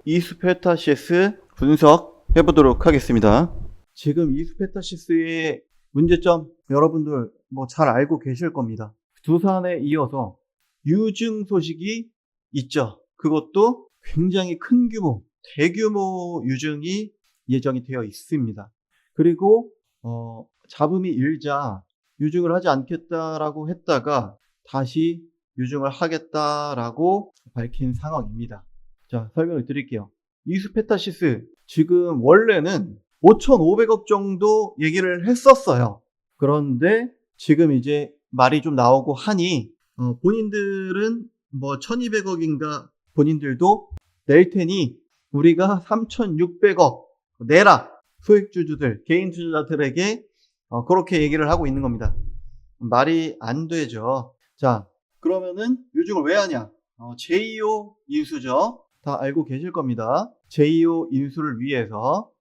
이스페타시스 분석해 보도록 하겠습니다. 지금 이스페타시스의 문제점 여러분들 뭐 잘 알고 계실 겁니다. 두산에 이어서 유증 소식이 있죠. 그것도 굉장히 큰 규모, 대규모 유증이 예정이 되어 있습니다. 그리고 잡음이 일자 유증을 하지 않겠다라고 했다가 다시 유증을 하겠다라고 밝힌 상황입니다. 자, 설명을 드릴게요. 이스페타시스 지금 원래는 5,500억 정도 얘기를 했었어요. 그런데 지금 이제 말이 좀 나오고 하니 본인들은 뭐 1,200억인가 본인들도 낼 테니 우리가 3,600억 내라. 소액주주들, 개인 투자자들에게 그렇게 얘기를 하고 있는 겁니다. 말이 안 되죠. 자, 그러면은 유증을 왜 하냐? 제2호 인수죠. 다 알고 계실 겁니다. 제2호 인수를 위해서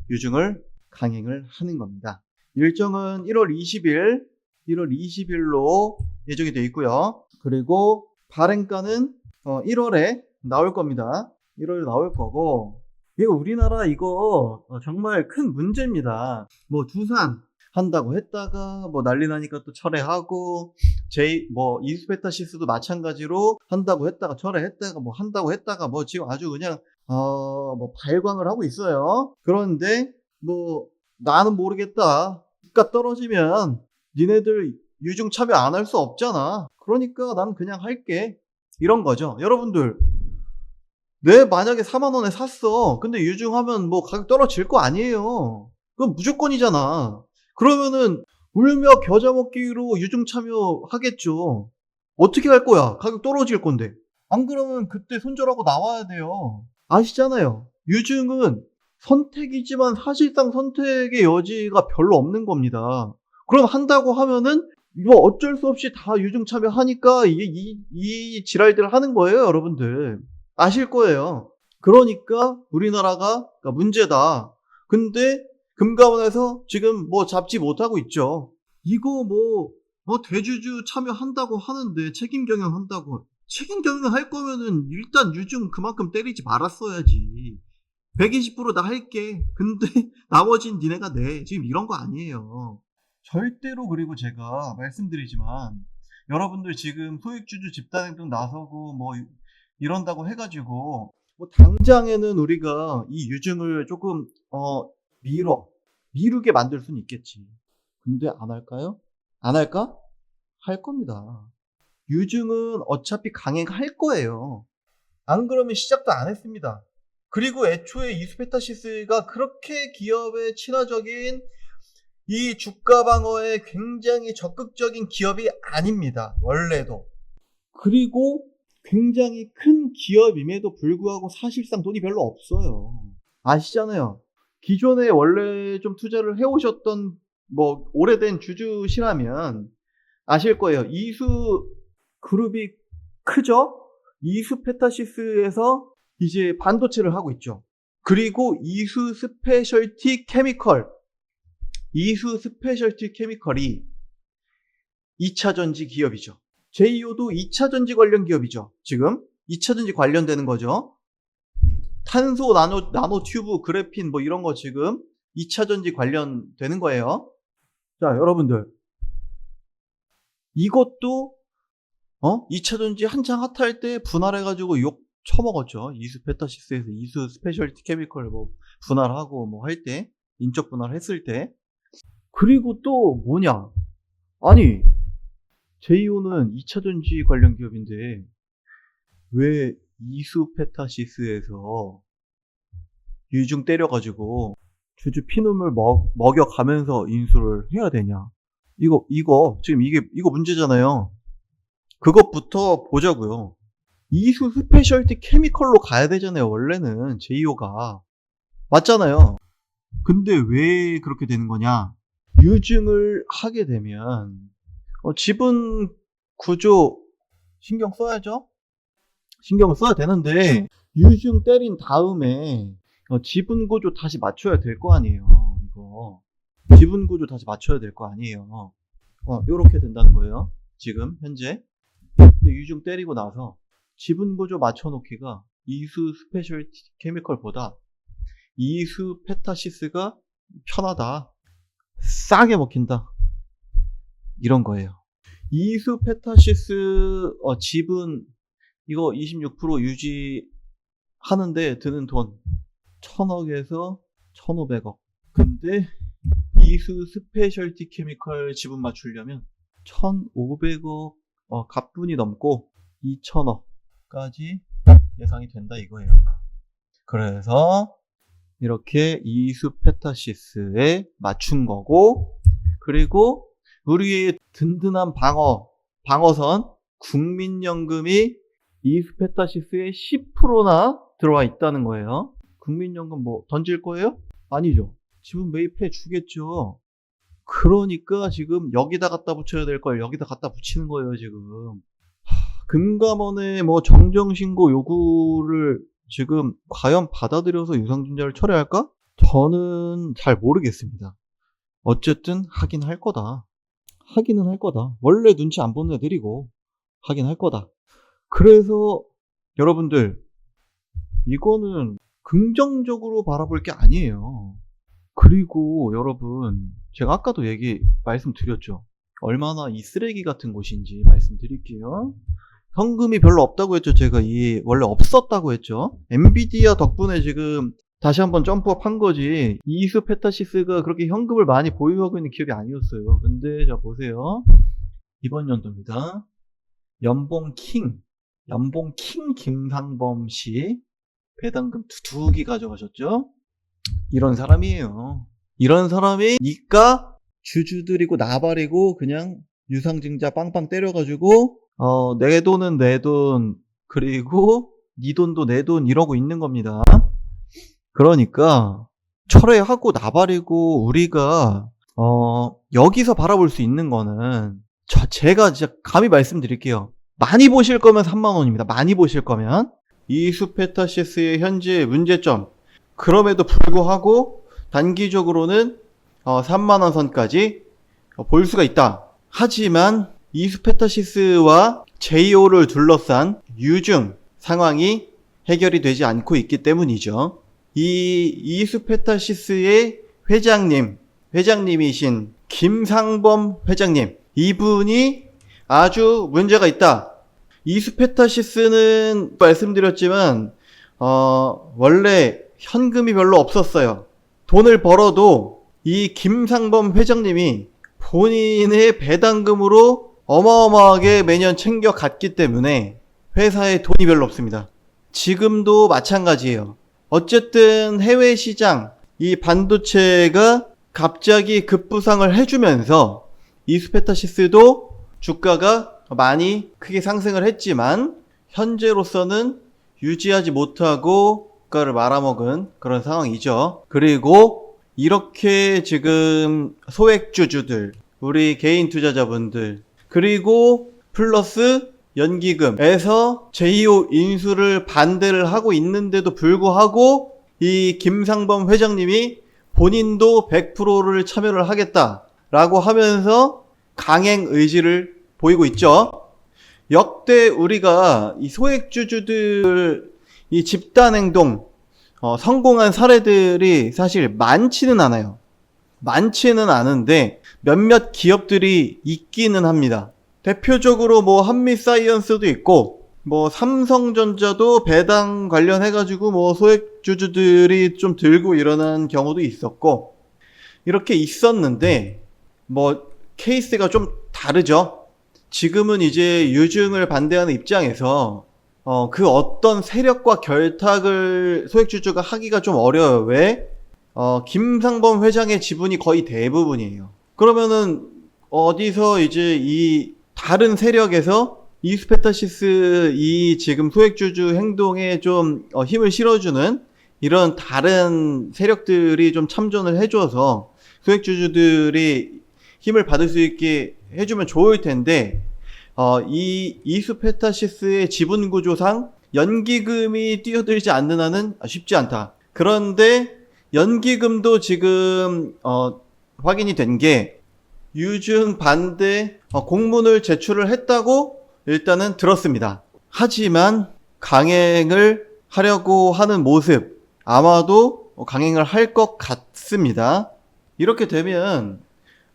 유증을 강행을 하는 겁니다. 일정은 1월 20일로 예정이 되어 있고요. 그리고 발행가는 1월에 나올 겁니다. 1월에 나올 거고, 이거 우리나라 이거 정말 큰 문제입니다. 뭐 두산 한다고 했다가 뭐 난리 나니까 또 철회하고, 이스페타시스도 마찬가지로 한다고 했다가 철회했다가 뭐 한다고 했다가 뭐 지금 아주 그냥 뭐 발광을 하고 있어요. 그런데 뭐 나는 모르겠다. 주가 떨어지면 니네들 유증 참여 안 할 수 없잖아. 그러니까 난 그냥 할게. 이런 거죠. 여러분들, 내 만약에 4만 원에 샀어. 근데 유증하면 뭐 가격 떨어질 거 아니에요. 그건 무조건이잖아. 그러면은 울며 겨자 먹기로 유증 참여하겠죠. 어떻게 할 거야? 가격 떨어질 건데. 안 그러면 그때 손절하고 나와야 돼요. 아시잖아요. 유증은 선택이지만 사실상 선택의 여지가 별로 없는 겁니다. 그럼 한다고 하면은 뭐 어쩔 수 없이 다 유증 참여하니까 이 지랄들 하는 거예요, 여러분들. 아실 거예요. 그러니까 우리나라가 문제다. 근데 금감원에서 지금 뭐 잡지 못하고 있죠. 이거 뭐 대주주 참여한다고 하는데 책임 경영한다고. 책임 경영할 거면은 일단 유증 그만큼 때리지 말았어야지. 120% 나 할게. 근데 나머진 니네가 내. 지금 이런 거 아니에요. 절대로. 그리고 제가 말씀드리지만 여러분들 지금 소액주주 집단행동 나서고 뭐 이런다고 해가지고 뭐 당장에는 우리가 이 유증을 조금 미루게 만들 수는 있겠지. 근데 안 할까요? 안 할까? 할 겁니다. 유증은 어차피 강행할 거예요. 안 그러면 시작도 안 했습니다. 그리고 애초에 이스페타시스가 그렇게 기업의 친화적인 이 주가 방어에 굉장히 적극적인 기업이 아닙니다. 원래도. 그리고 굉장히 큰 기업임에도 불구하고 사실상 돈이 별로 없어요. 아시잖아요. 기존에 원래 좀 투자를 해오셨던 뭐 오래된 주주시라면 아실 거예요. 이수 그룹이 크죠? 이스페타시스에서 이제 반도체를 하고 있죠. 그리고 이수 스페셜티 케미컬이 2차전지 기업이죠. 제2호도 2차전지 관련 기업이죠. 지금 2차전지 관련되는 거죠. 탄소, 나노 튜브, 그래핀 뭐 이런 거 지금 2차전지 관련되는 거예요. 자, 여러분들, 이것도 2차전지 한창 핫할 때 분할해가지고 욕 쳐먹었죠. 이스페타시스에서 이수 스페셜티 케미컬 뭐 분할하고 뭐 할 때, 인적 분할했을 때. 그리고 또 뭐냐? 아니, 제2호는 2차전지 관련 기업인데 왜 이스페타시스에서 유증 때려가지고 주주 피눈물 먹여가면서 인수를 해야 되냐? 이거 지금 이거 문제잖아요. 그것부터 보자고요. 이수 스페셜티 케미컬로 가야 되잖아요. 원래는 제2호가 맞잖아요. 근데 왜 그렇게 되는 거냐? 유증을 하게 되면 지분 구조 신경 써야죠. 신경 써야 되는데 유증 때린 다음에 지분 구조 다시 맞춰야 될 거 아니에요. 이거 지분 구조 다시 맞춰야 될 거 아니에요. 요렇게 된다는 거예요. 지금 현재. 근데 유증 때리고 나서 지분 구조 맞춰놓기가 이수 스페셜티 케미컬보다 이수 페타시스가 편하다. 싸게 먹힌다. 이런 거예요. 이수 페타시스 지분 이거 26% 유지하는데 드는 돈 1000억에서 1500억. 근데 이수 스페셜티 케미컬 지분 맞추려면 1500억 갑분이 넘고 2000억까지 예상이 된다 이거예요. 그래서 이렇게 이수 페타시스에 맞춘 거고, 그리고 우리의 든든한 방어선 국민연금이 이수 페타시스의 10%나 들어와 있다는 거예요. 국민연금 뭐 던질 거예요? 아니죠. 지분 매입해 주겠죠. 그러니까 지금 여기다 갖다 붙여야 될 걸 여기다 갖다 붙이는 거예요, 지금. 금감원의 뭐 정정신고 요구를 지금 과연 받아들여서 유상증자를 철회할까? 저는 잘 모르겠습니다. 어쨌든 하긴 할 거다. 하기는 할 거다. 원래 눈치 안 보는 애들이고 하긴 할 거다. 그래서 여러분들 이거는 긍정적으로 바라볼 게 아니에요. 그리고 여러분 제가 아까도 말씀드렸죠. 얼마나 이 쓰레기 같은 곳인지 말씀드릴게요. 현금이 별로 없다고 했죠. 제가 원래 없었다고 했죠. 엔비디아 덕분에 지금 다시 한번 점프업 한 거지. 이수 페타시스가 그렇게 현금을 많이 보유하고 있는 기업이 아니었어요. 근데 자 보세요. 이번 연도입니다. 연봉킹 김상범 씨 배당금 두둑이 가져가셨죠. 이런 사람이에요. 이런 사람이 니까 주주들이고 나발이고 그냥 유상증자 빵빵 때려가지고 내 돈은 내 돈, 그리고 니 돈도 내 돈 이러고 있는 겁니다. 그러니까 철회하고 나발이고 우리가 여기서 바라볼 수 있는 거는 제가 진짜 감히 말씀드릴게요. 많이 보실 거면 3만 원입니다. 많이 보실 거면. 이수 페타시스의 현재 문제점. 그럼에도 불구하고 단기적으로는 3만 원 선까지 볼 수가 있다. 하지만 이수 페타시스와 JO를 둘러싼 유증 상황이 해결이 되지 않고 있기 때문이죠. 이수 페타시스의 회장님이신 김상범 회장님, 이분이 아주 문제가 있다. 이수 페타시스는 말씀드렸지만 원래 현금이 별로 없었어요. 돈을 벌어도 이 김상범 회장님이 본인의 배당금으로 어마어마하게 매년 챙겨갔기 때문에 회사에 돈이 별로 없습니다. 지금도 마찬가지예요. 어쨌든 해외 시장, 이 반도체가 갑자기 급부상을 해주면서 이수 페타시스도 주가가 많이 크게 상승을 했지만 현재로서는 유지하지 못하고 주가를 말아먹은 그런 상황이죠. 그리고 이렇게 지금 소액주주들, 우리 개인 투자자분들, 그리고 플러스 연기금에서 JO 인수를 반대를 하고 있는데도 불구하고 이 김상범 회장님이 본인도 100%를 참여를 하겠다라고 하면서 강행 의지를 보이고 있죠. 역대 우리가 이 소액주주들 이 집단행동 성공한 사례들이 사실 많지는 않아요. 많지는 않은데 몇몇 기업들이 있기는 합니다. 대표적으로 뭐 한미사이언스도 있고 뭐 삼성전자도 배당 관련해가지고 뭐 소액주주들이 좀 들고 일어난 경우도 있었고 이렇게 있었는데 뭐 케이스가 좀 다르죠. 지금은 이제 유증을 반대하는 입장에서 그 어떤 세력과 결탁을 소액주주가 하기가 좀 어려워요. 왜? 김상범 회장의 지분이 거의 대부분이에요. 그러면은 어디서 이제 이 다른 세력에서 이수 페타시스 이 지금 소액주주 행동에 좀 힘을 실어주는 이런 다른 세력들이 좀 참전을 해줘서 소액주주들이 힘을 받을 수 있게 해주면 좋을 텐데 이 이수 페타시스의 지분 구조상 연기금이 뛰어들지 않는 한은 쉽지 않다. 그런데 연기금도 지금 확인이 된 게 유증 반대 공문을 제출을 했다고 일단은 들었습니다. 하지만 강행을 하려고 하는 모습 아마도 강행을 할 것 같습니다. 이렇게 되면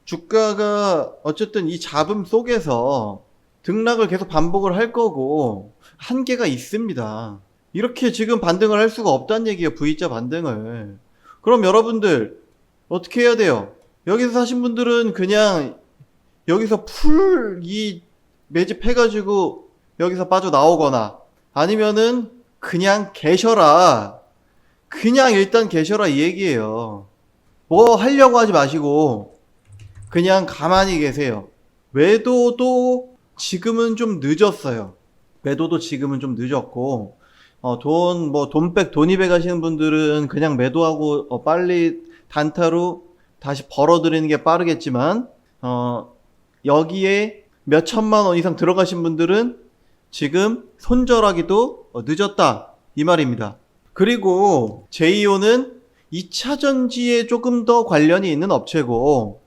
주가가 어쨌든 이 잡음 속에서 등락을 계속 반복을 할 거고 한계가 있습니다. 이렇게 지금 반등을 할 수가 없다는 얘기예요. V자 반등을. 그럼 여러분들 어떻게 해야 돼요? 여기서 사신 분들은 그냥 여기서 풀 매집해가지고 여기서 빠져나오거나 아니면은 그냥 계셔라. 그냥 일단 계셔라 이 얘기예요. 뭐 하려고 하지 마시고 그냥 가만히 계세요. 매도도 지금은 좀 늦었어요. 매도도 지금은 좀 늦었고 돈백 돈입에 가시는 분들은 그냥 매도하고 빨리 단타로 다시 벌어들이는 게 빠르겠지만 여기에 몇 천만 원 이상 들어가신 분들은 지금 손절하기도 늦었다 이 말입니다. 그리고 제이오는 2차전지에 조금 더 관련이 있는 업체고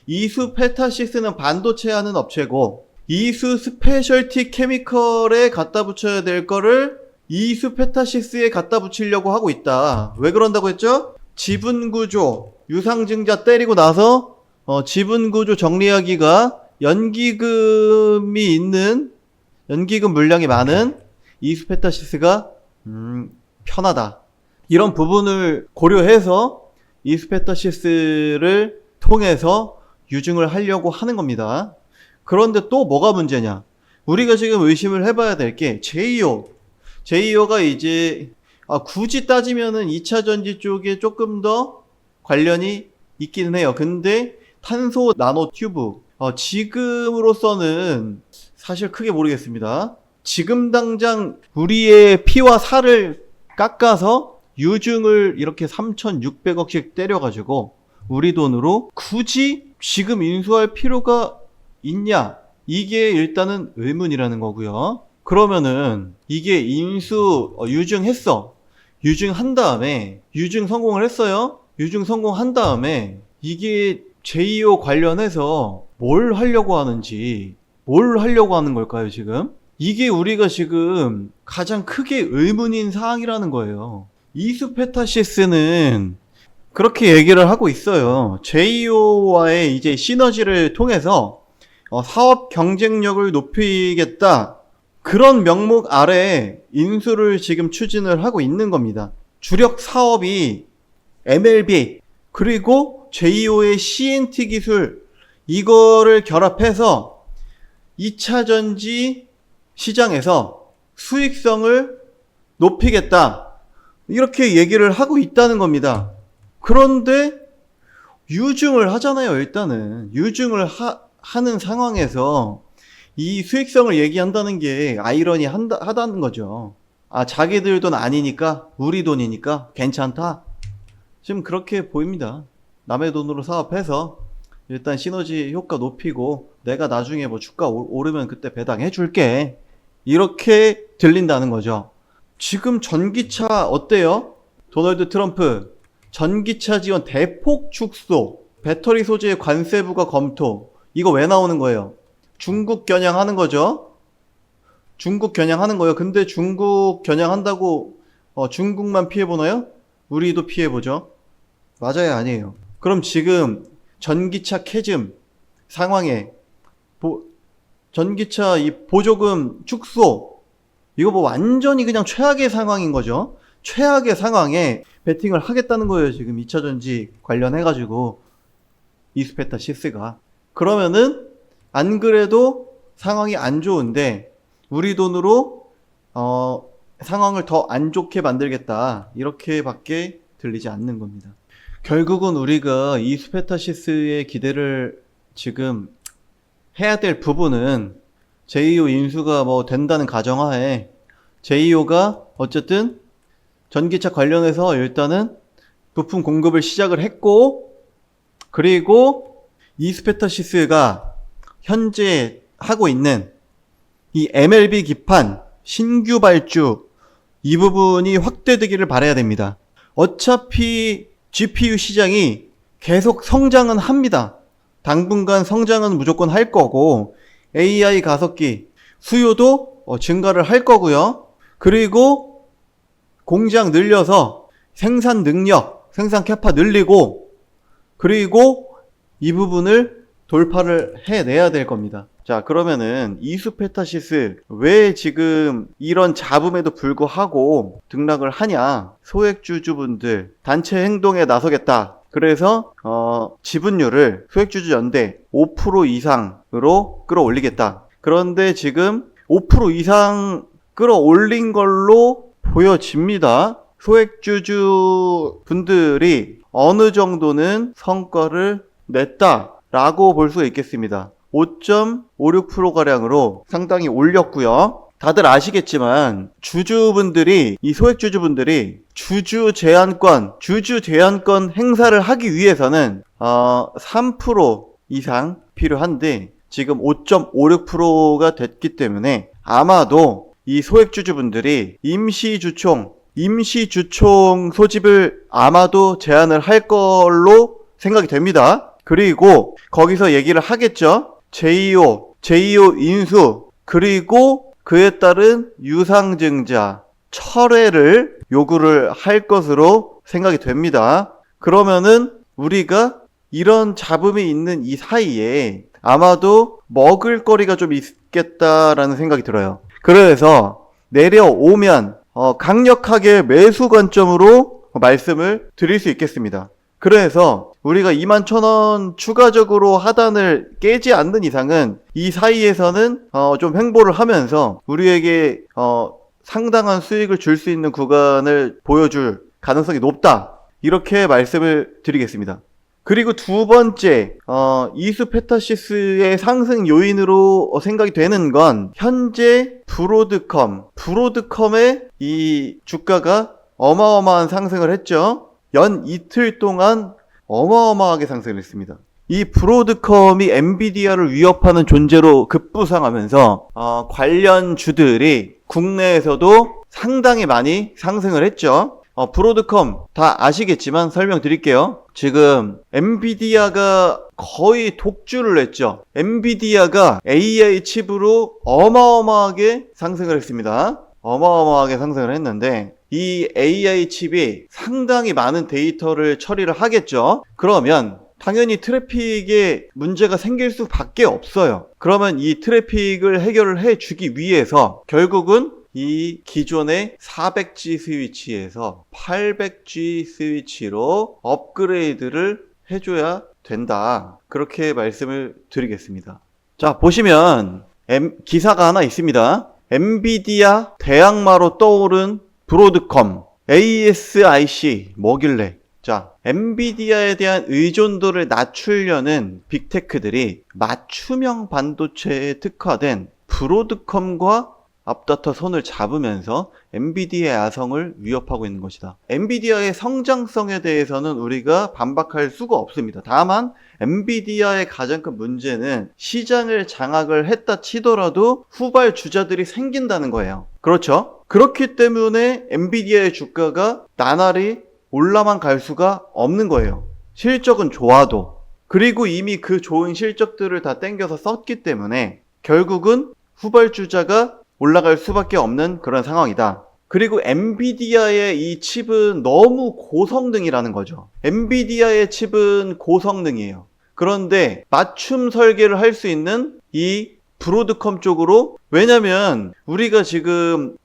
이수 페타시스는 반도체 하는 업체고 이수 스페셜티 케미컬에 갖다 붙여야 될 거를 이수 페타시스에 갖다 붙이려고 하고 있다. 왜 그런다고 했죠? 지분구조 유상증자 때리고 나서 지분구조 정리하기가 연기금 물량이 많은 이수 페타시스가 편하다. 이런 부분을 고려해서 이수 페타시스를 통해서 유증을 하려고 하는 겁니다. 그런데 또 뭐가 문제냐? 우리가 지금 의심을 해봐야 될 게 제이오가 이제 굳이 따지면은 2차 전지 쪽에 조금 더 관련이 있기는 해요. 근데 탄소 나노 튜브 지금으로서는 사실 크게 모르겠습니다. 지금 당장 우리의 피와 살을 깎아서 유증을 이렇게 3,600억씩 때려가지고 우리 돈으로 굳이 지금 인수할 필요가 있냐? 이게 일단은 의문이라는 거고요. 그러면은 이게 유증했어. 유증한 다음에 유증 성공을 했어요. 유증 성공한 다음에 이게 제이오 관련해서 뭘 하려고 하는 걸까요, 지금? 이게 우리가 지금 가장 크게 의문인 사항이라는 거예요. 이수 페타시스는 그렇게 얘기를 하고 있어요. 제이오와의 이제 시너지를 통해서 사업 경쟁력을 높이겠다. 그런 명목 아래 인수를 지금 추진을 하고 있는 겁니다. 주력 사업이 MLB 그리고 제이오의 CNT 기술 이거를 결합해서 2차 전지 시장에서 수익성을 높이겠다. 이렇게 얘기를 하고 있다는 겁니다. 그런데 유증을 하잖아요. 일단은 유증을 하는 상황에서 이 수익성을 얘기한다는 게 아이러니하다는 거죠. 자기들 돈 아니니까 우리 돈이니까 괜찮다. 지금 그렇게 보입니다. 남의 돈으로 사업해서 일단 시너지 효과 높이고 내가 나중에 뭐 주가 오르면 그때 배당해 줄게. 이렇게 들린다는 거죠. 지금 전기차 어때요? 도널드 트럼프 전기차 지원 대폭 축소, 배터리 소재 관세 부과 검토. 이거 왜 나오는 거예요? 중국 겨냥하는 거죠. 중국 겨냥하는 거예요. 근데 중국 겨냥한다고 중국만 피해보나요? 우리도 피해보죠. 맞아요, 아니에요? 그럼 지금 전기차 캐즘 상황에 전기차 이 보조금 축소 이거 뭐 완전히 그냥 최악의 상황인 거죠. 최악의 상황에 베팅을 하겠다는 거예요. 지금 2차전지 관련해가지고 이스페타시스가. 그러면은 안 그래도 상황이 안 좋은데 우리 돈으로 상황을 더 안 좋게 만들겠다. 이렇게밖에 들리지 않는 겁니다. 결국은 우리가 이스페타시스의 기대를 지금 해야 될 부분은 제이오 인수가 뭐 된다는 가정하에 제이오가 어쨌든 전기차 관련해서 일단은 부품 공급을 시작을 했고 그리고 이스페타시스가 현재 하고 있는 이 MLB 기판 신규 발주 이 부분이 확대되기를 바라야 됩니다. 어차피 GPU 시장이 계속 성장은 합니다. 당분간 성장은 무조건 할 거고 AI 가속기 수요도 증가를 할 거고요. 그리고 공장 늘려서 생산 능력, 생산 캐파 늘리고, 그리고 이 부분을 돌파를 해내야 될 겁니다. 자, 그러면은 이수페타시스 왜 지금 이런 잡음에도 불구하고 등락을 하냐? 소액주주분들 단체 행동에 나서겠다. 그래서 지분율을 소액주주 연대 5% 이상으로 끌어올리겠다. 그런데 지금 5% 이상 끌어올린 걸로 보여집니다. 소액주주 분들이 어느 정도는 성과를 냈다라고 볼 수 있겠습니다. 5.56%가량으로 상당히 올렸고요. 다들 아시겠지만 주주분들이, 이 소액주주분들이 주주 제한권 행사를 하기 위해서는 3% 이상 필요한데 지금 5.56%가 됐기 때문에 아마도 이 소액주주분들이 임시주총 소집을 아마도 제안을 할 걸로 생각이 됩니다. 그리고 거기서 얘기를 하겠죠. 제2호 인수, 그리고 그에 따른 유상증자 철회를 요구를 할 것으로 생각이 됩니다. 그러면은 우리가 이런 잡음이 있는 이 사이에 아마도 먹을 거리가 좀 있겠다라는 생각이 들어요. 그래서 내려오면 강력하게 매수 관점으로 말씀을 드릴 수 있겠습니다. 그래서 우리가 21,000원 추가적으로 하단을 깨지 않는 이상은 이 사이에서는 좀 횡보를 하면서 우리에게 상당한 수익을 줄 수 있는 구간을 보여줄 가능성이 높다. 이렇게 말씀을 드리겠습니다. 그리고 두 번째, 이수페타시스의 상승 요인으로 생각이 되는 건 현재 브로드컴의 이 주가가 어마어마한 상승을 했죠. 연 이틀 동안 어마어마하게 상승을 했습니다. 이 브로드컴이 엔비디아를 위협하는 존재로 급부상하면서 관련 주들이 국내에서도 상당히 많이 상승을 했죠. 브로드컴 다 아시겠지만 설명드릴게요. 지금 엔비디아가 거의 독주를 했죠. 엔비디아가 AI 칩으로 어마어마하게 상승을 했습니다. 어마어마하게 상승을 했는데 이 AI 칩이 상당히 많은 데이터를 처리를 하겠죠. 그러면 당연히 트래픽에 문제가 생길 수밖에 없어요. 그러면 이 트래픽을 해결을 해주기 위해서 결국은 이 기존의 400G 스위치에서 800G 스위치로 업그레이드를 해줘야 된다. 그렇게 말씀을 드리겠습니다. 자, 보시면 기사가 하나 있습니다. 엔비디아 대항마로 떠오른 브로드컴 ASIC 뭐길래? 자, 엔비디아에 대한 의존도를 낮추려는 빅테크들이 맞춤형 반도체에 특화된 브로드컴과 앞다퉈 손을 잡으면서 엔비디아의 야성을 위협하고 있는 것이다. 엔비디아의 성장성에 대해서는 우리가 반박할 수가 없습니다. 다만 엔비디아의 가장 큰 문제는 시장을 장악을 했다 치더라도 후발 주자들이 생긴다는 거예요. 그렇죠? 그렇기 때문에 엔비디아의 주가가 나날이 올라만 갈 수가 없는 거예요. 실적은 좋아도. 그리고 이미 그 좋은 실적들을 다 땡겨서 썼기 때문에 결국은 후발주자가 올라갈 수밖에 없는 그런 상황이다. 그리고 엔비디아의 이 칩은 너무 고성능이라는 거죠. 엔비디아의 칩은 고성능이에요. 그런데 맞춤 설계를 할 수 있는 이 브로드컴 쪽으로, 왜냐면 우리가 지금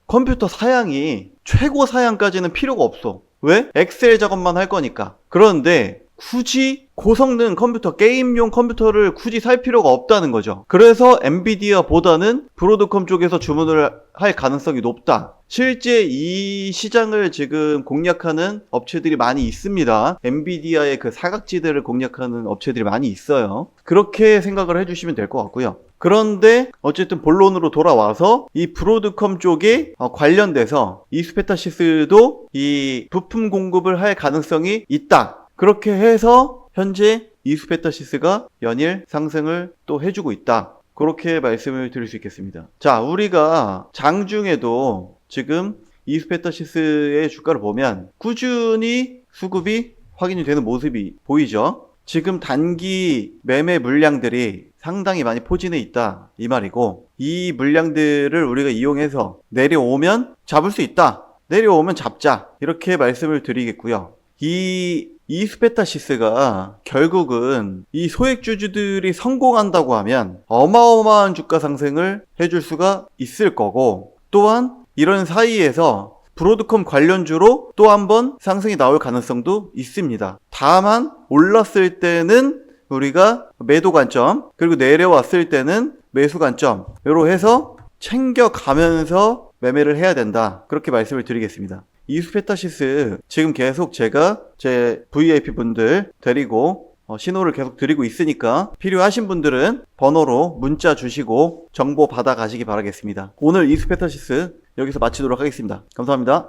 컴퓨터 사양이 최고 사양까지는 필요가 없어. 왜? 엑셀 작업만 할 거니까. 그런데 굳이 고성능 컴퓨터, 게임용 컴퓨터를 굳이 살 필요가 없다는 거죠. 그래서 엔비디아보다는 브로드컴 쪽에서 주문을 할 가능성이 높다. 실제 이 시장을 지금 공략하는 업체들이 많이 있습니다. 엔비디아의 그 사각지대를 공략하는 업체들이 많이 있어요. 그렇게 생각을 해주시면 될 것 같고요. 그런데 어쨌든 본론으로 돌아와서 이 브로드컴 쪽에 관련돼서 이수페타시스도 이 부품 공급을 할 가능성이 있다. 그렇게 해서 현재 이수페타시스가 연일 상승을 또 해주고 있다. 그렇게 말씀을 드릴 수 있겠습니다. 자, 우리가 장중에도 지금 이수페타시스의 주가를 보면 꾸준히 수급이 확인이 되는 모습이 보이죠. 지금 단기 매매 물량들이 상당히 많이 포진해 있다, 이 말이고, 이 물량들을 우리가 이용해서 내려오면 잡을 수 있다. 내려오면 잡자. 이렇게 말씀을 드리겠고요. 이 이스페타시스가 결국은 이 소액주주들이 성공한다고 하면 어마어마한 주가 상승을 해줄 수가 있을 거고, 또한 이런 사이에서 브로드컴 관련주로 또 한 번 상승이 나올 가능성도 있습니다. 다만 올랐을 때는 우리가 매도 관점, 그리고 내려왔을 때는 매수 관점, 요로 해서 챙겨가면서 매매를 해야 된다. 그렇게 말씀을 드리겠습니다. 이스페타시스 지금 계속 제가 제 VIP 분들 데리고 신호를 계속 드리고 있으니까 필요하신 분들은 번호로 문자 주시고 정보 받아 가시기 바라겠습니다. 오늘 이스페타시스 여기서 마치도록 하겠습니다. 감사합니다.